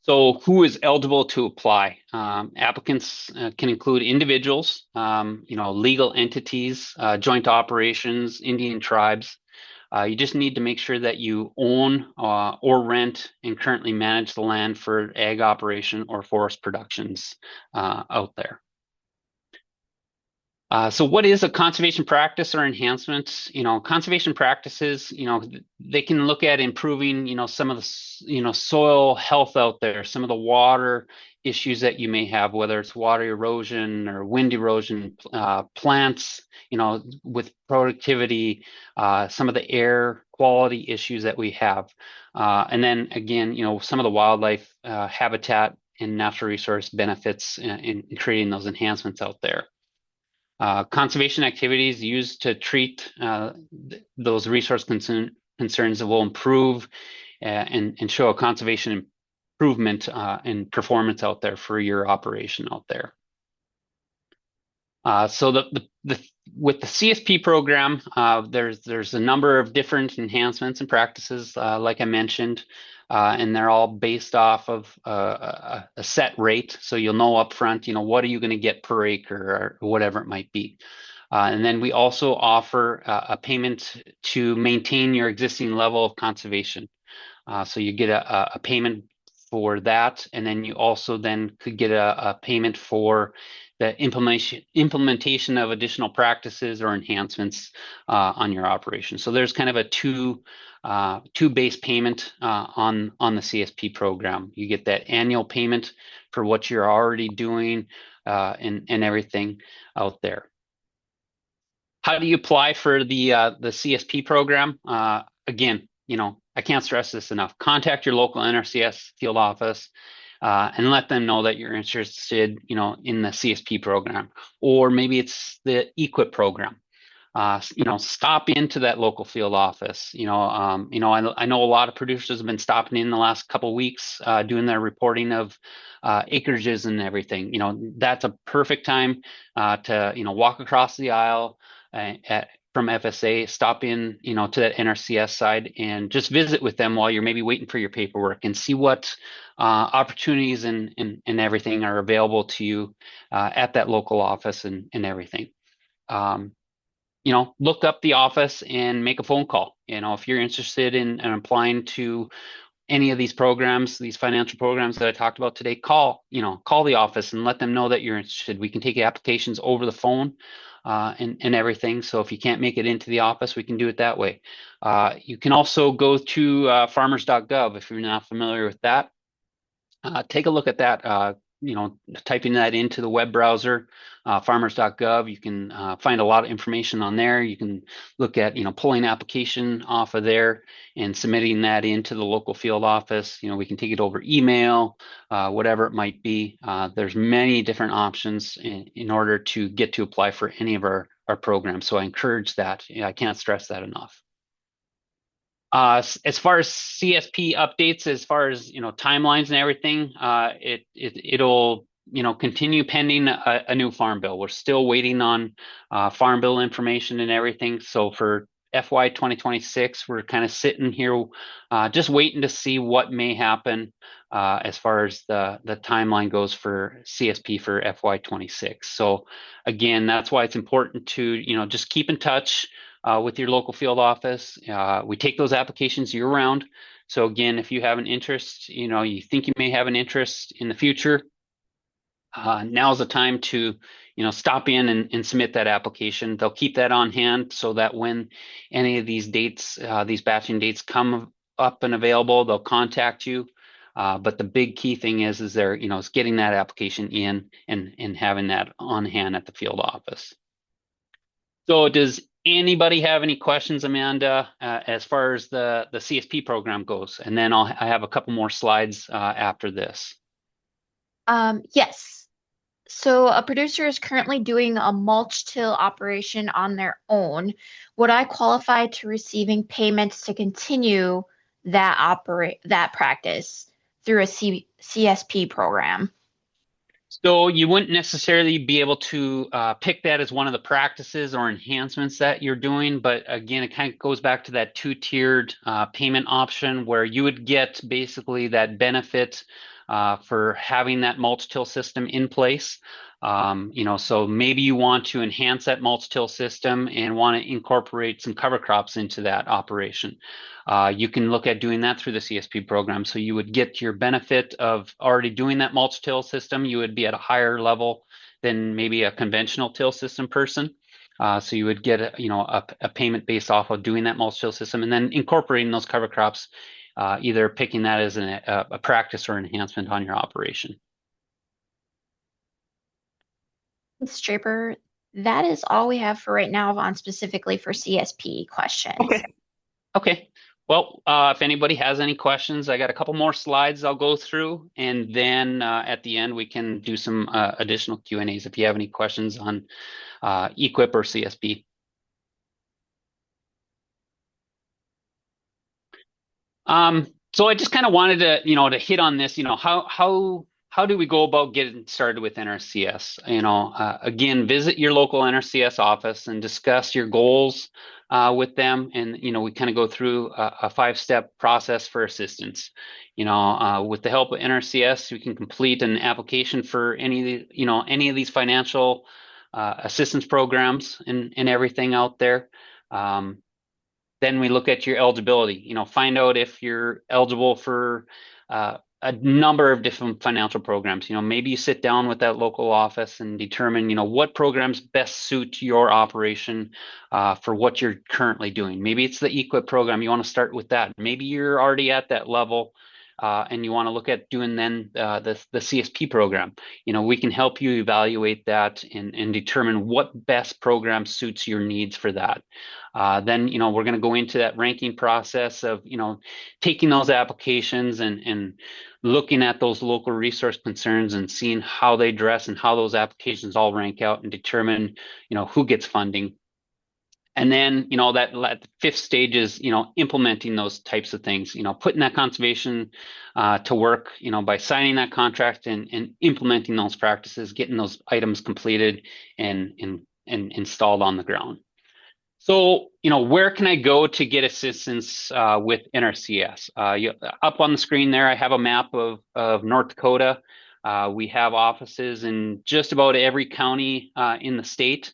So who is eligible to apply? Applicants can include individuals, legal entities, joint operations, Indian tribes. You just need to make sure that you own or rent and currently manage the land for ag operation or forest productions out there. So what is a conservation practice or enhancement? Conservation practices, they can look at improving, some of the, soil health out there, some of the water issues that you may have, whether it's water erosion or wind erosion, plants, with productivity, some of the air quality issues that we have. And then again, some of the wildlife habitat and natural resource benefits in creating those enhancements out there. Conservation activities used to treat those resource concerns that will improve and show a conservation improvement in performance out there for your operation out there. So with the CSP program, there's a number of different enhancements and practices, like I mentioned, and they're all based off of a set rate. So you'll know upfront, what are you going to get per acre or whatever it might be. And then we also offer a payment to maintain your existing level of conservation. So you get a payment for that, and then you also then could get a payment for the implementation of additional practices or enhancements on your operation. So there's kind of a two base payment on the CSP program. You get that annual payment for what you're already doing and everything out there. How do you apply for the CSP program? Again, I can't stress this enough. Contact your local NRCS field office and let them know that you're interested, in the CSP program, or maybe it's the EQIP program. Stop into that local field office. I know a lot of producers have been stopping in the last couple of weeks, doing their reporting of acreages and everything. That's a perfect time to, walk across the aisle from FSA, stop in, to that NRCS side and just visit with them while you're maybe waiting for your paperwork and see what opportunities and everything are available to you at that local office and everything. Look up the office and make a phone call. If you're interested in applying to any of these programs, these financial programs that I talked about today, call the office and let them know that you're interested. We can take applications over the phone and everything. So if you can't make it into the office, we can do it that way. You can also go to farmers.gov if you're not familiar with that. Take a look at that. Typing that into the web browser, farmers.gov, you can find a lot of information on there. You can look at, pulling application off of there and submitting that into the local field office. We can take it over email, whatever it might be. There's many different options in order to get to apply for any of our programs. So I encourage that. I can't stress that enough. As far as CSP updates, as far as timelines and everything, it'll continue pending a new farm bill. We're still waiting on farm bill information and everything. So for FY 2026, we're kind of sitting here just waiting to see what may happen as far as the timeline goes for CSP for FY 26. So again, that's why it's important to just keep in touch with your local field office. We take those applications year round. So again, if you have an interest, you think you may have an interest in the future, now's the time to, stop in and submit that application. They'll keep that on hand so that when any of these dates, these batching dates come up and available, they'll contact you. But the big key thing is there, is getting that application in and having that on hand at the field office. So does anybody have any questions, Amanda, as far as the CSP program goes? And then I have a couple more slides after this. Yes. So a producer is currently doing a mulch till operation on their own. Would I qualify to receiving payments to continue that practice through a CSP program? So you wouldn't necessarily be able to pick that as one of the practices or enhancements that you're doing, but again, it kind of goes back to that two-tiered payment option where you would get basically that benefit for having that mulch-till system in place. So maybe you want to enhance that mulch-till system and want to incorporate some cover crops into that operation. You can look at doing that through the CSP program. So you would get your benefit of already doing that mulch-till system. You would be at a higher level than maybe a conventional till system person. So you would get a payment based off of doing that mulch-till system and then incorporating those cover crops, either picking that as a practice or enhancement on your operation. Ms. Draper, that is all we have for right now on specifically for CSP questions. Okay. Well, if anybody has any questions, I got a couple more slides I'll go through, and then at the end we can do some additional Q&As if you have any questions on EQIP or CSP. So I just kind of wanted to, to hit on this, how do we go about getting started with NRCS? Again, visit your local NRCS office and discuss your goals with them. And, we kind of go through a 5-step process for assistance. With the help of NRCS, we can complete an application for any of these financial assistance programs and everything out there. Then we look at your eligibility, find out if you're eligible for a number of different financial programs. Maybe you sit down with that local office and determine, what programs best suit your operation for what you're currently doing. Maybe it's the EQIP program. You want to start with that. Maybe you're already at that level and you want to look at doing then the CSP program. We can help you evaluate that and determine what best program suits your needs for that. Then, we're going to go into that ranking process of, taking those applications and looking at those local resource concerns and seeing how they address and how those applications all rank out and determine, who gets funding. And then, that 5th stage is, implementing those types of things, putting that conservation to work, by signing that contract and implementing those practices, getting those items completed and installed on the ground. So, where can I go to get assistance with NRCS? Up on the screen there, I have a map of North Dakota. We have offices in just about every county in the state.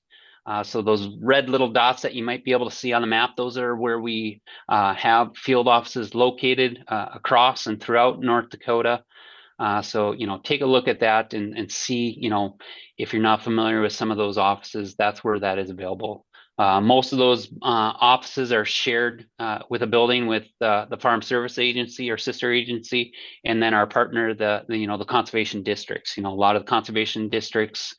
So those red little dots that you might be able to see on the map, those are where we have field offices located across and throughout North Dakota. So, take a look at that and see, if you're not familiar with some of those offices, that's where that is available. Most of those offices are shared with a building with the Farm Service Agency or sister agency, and then our partner, the conservation districts. A lot of the conservation districts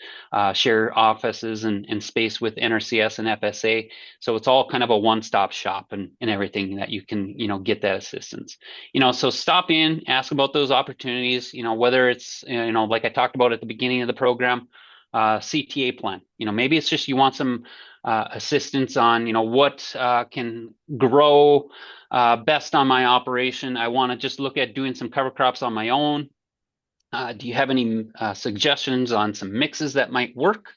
share offices and space with NRCS and FSA. So it's all kind of a one-stop shop and everything that you can, get that assistance. So stop in, ask about those opportunities, whether it's, like I talked about at the beginning of the program, CTA plan. Maybe it's just you want some assistance on, what can grow best on my operation. I want to just look at doing some cover crops on my own. Do you have any suggestions on some mixes that might work?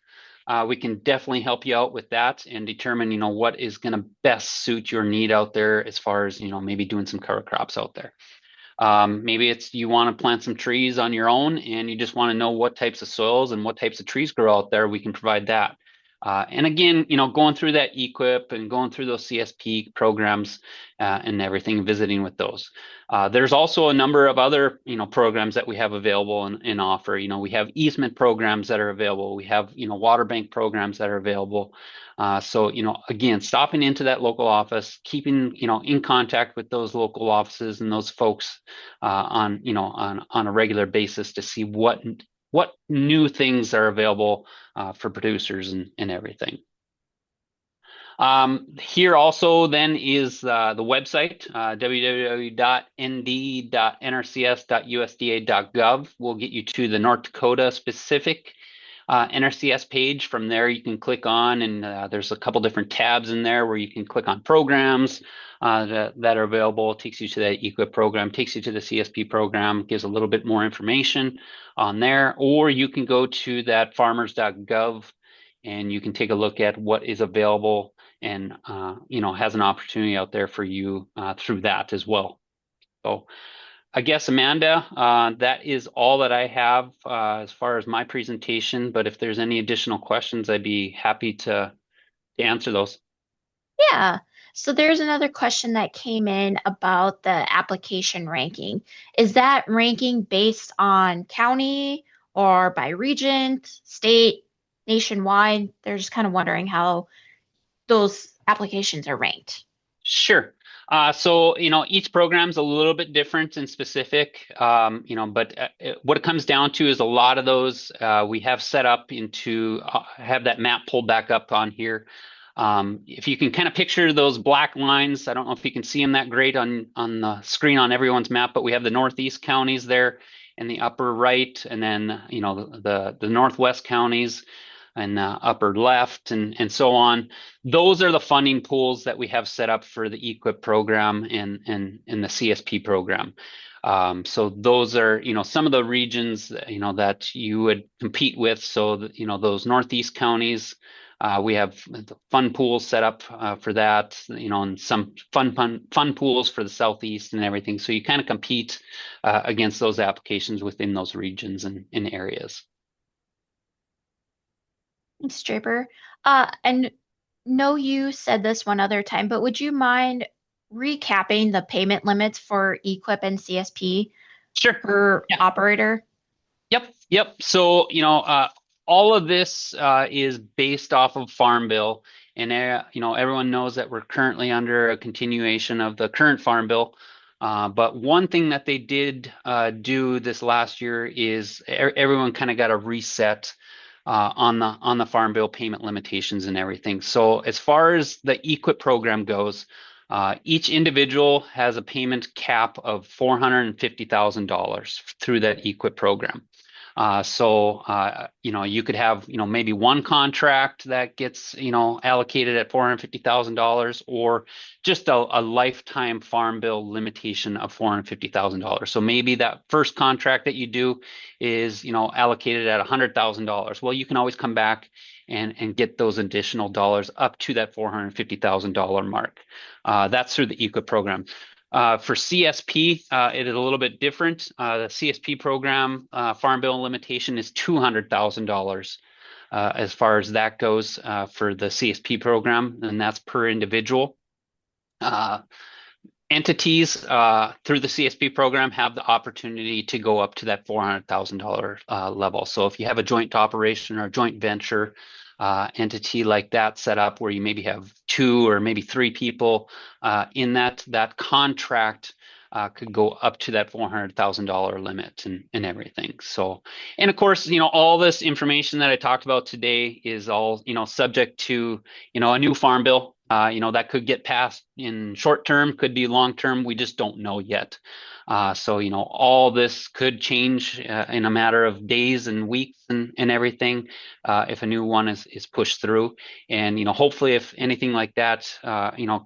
We can definitely help you out with that and determine, what is going to best suit your need out there as far as, maybe doing some cover crops out there. Maybe it's you want to plant some trees on your own and you just want to know what types of soils and what types of trees grow out there. We can provide that. And again, going through that EQIP and going through those CSP programs and everything, visiting with those. There's also a number of other, programs that we have available and offer. We have easement programs that are available. We have, water bank programs that are available. So, again, stopping into that local office, keeping, in contact with those local offices and those folks on a regular basis to see what new things are available for producers and everything. Here also then is the website, www.nd.nrcs.usda.gov will get you to the North Dakota specific NRCS page. From there, you can click on, and there's a couple different tabs in there where you can click on programs that are available. It takes you to that EQIP program, takes you to the CSP program, gives a little bit more information on there. Or you can go to that farmers.gov and you can take a look at what is available and has an opportunity out there for you through that as well. So I guess, Amanda, that is all that I have as far as my presentation, but if there's any additional questions, I'd be happy to answer those. Yeah. So there's another question that came in about the application ranking. Is that ranking based on county or by region, state, nationwide? They're just kind of wondering how those applications are ranked. Sure. So, each program's a little bit different and specific, but what it comes down to is a lot of those we have set up into, have that map pulled back up on here. If you can kind of picture those black lines, I don't know if you can see them that great on the screen on everyone's map, but we have the northeast counties there in the upper right, and then, the northwest counties and upper left and so on. Those are the funding pools that we have set up for the EQIP program and the CSP program. So those are, some of the regions, that you would compete with. So, those northeast counties, we have the fund pools set up for that, and some fund pools for the southeast and everything. So you kind of compete against those applications within those regions and areas. Thanks, Draper. And know you said this one other time, but would you mind recapping the payment limits for EQIP and CSP Sure. per Yeah. operator? Yep. So, all of this is based off of Farm Bill, and everyone knows that we're currently under a continuation of the current Farm Bill. But one thing that they did do this last year is everyone kind of got a reset on the Farm Bill payment limitations and everything. So as far as the EQIP program goes, each individual has a payment cap of $450,000 through that EQIP program. So you could have, maybe one contract that gets, allocated at $450,000 or just a lifetime Farm Bill limitation of $450,000. So maybe that first contract that you do is, allocated at $100,000. Well, you can always come back and get those additional dollars up to that $450,000 mark. That's through the EQIP program. For CSP, it is a little bit different. The CSP program, Farm Bill limitation is $200,000 as far as that goes for the CSP program, and that's per individual. Entities through the CSP program have the opportunity to go up to that $400,000 level. So if you have a joint operation or a joint venture entity like that set up where you maybe have 2 or maybe 3 people in that contract could go up to that $400,000 limit and everything. So, and of course, all this information that I talked about today is all, subject to, a new farm bill. That could get passed in short term, could be long term. We just don't know yet. So, all this could change in a matter of days and weeks and everything if a new one is pushed through. And, hopefully if anything like that,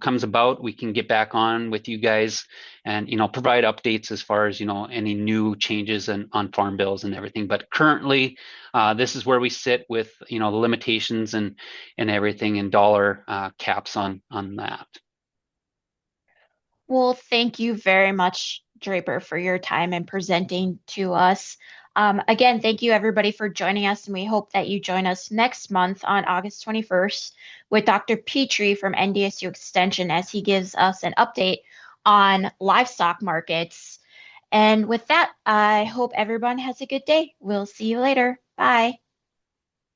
comes about, we can get back on with you guys and, provide updates as far as, any new changes on farm bills and everything. But currently, this is where we sit with, the limitations and everything and dollar caps on that. Well, thank you very much, Draper, for your time and presenting to us. Again, thank you everybody for joining us, and we hope that you join us next month on August 21st with Dr. Petrie from NDSU Extension as he gives us an update on livestock markets. And with that, I hope everyone has a good day. We'll see you later. Bye.